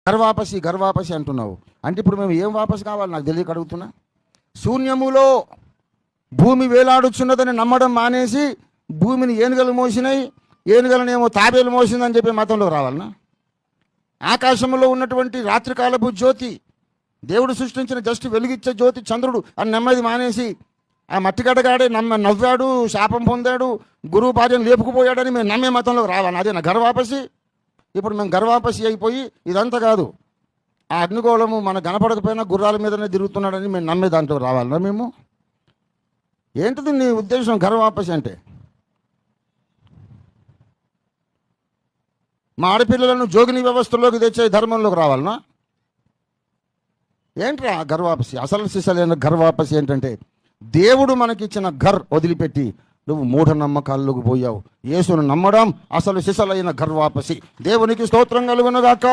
గర్వాపసి అంటున్నావు అంటే ఇప్పుడు మేము ఏం వాపసు కావాలి నాకు తెలియక అడుగుతున్నా. శూన్యములో భూమి వేలాడుచున్నదని నమ్మడం మానేసి భూమిని ఏనుగలు మోసినాయి, ఏనుగలనేమో తాబేలు మోసిందని చెప్పి మతంలోకి రావాలన్నా? ఆకాశంలో ఉన్నటువంటి రాత్రికాలపు జ్యోతి, దేవుడు సృష్టించిన జస్ట్ వెలుగిచ్చే జ్యోతి చంద్రుడు అని నమ్మది మానేసి ఆ మట్టిగడ్డగాడే నవ్వాడు, శాపం పొందాడు, గురువు భార్యను లేపుకుపోయాడని మేము నమ్మే మతంలోకి రావాలి? అదే నా గర్వాపసి. ఇప్పుడు మేము గర్వాపసి అయిపోయి ఇదంతా కాదు, ఆ అగ్నిగోళము మన కనపడకపోయినా గుర్రాల మీదనే తిరుగుతున్నాడని మేము నమ్మే దాంట్లో రావాలన్నా మేము? ఏంటిది నీ ఉద్దేశం గర్వాపసి అంటే? మా ఆడపిల్లలను జోగిని వ్యవస్థలోకి తెచ్చే ధర్మంలోకి రావాలన్నా? ఏంట్రా గర్వాపసి? అసలు సిసలైన గర్వాపసి ఏంటంటే దేవుడు మనకిచ్చిన వదిలిపెట్టి నువ్వు మూఢనమ్మకాల్లోకి పోయావు. యేసును నమ్మడం అసలు సిసలైన గర్వాపసి. దేవునికి స్తోత్రం కలుగునుగాక.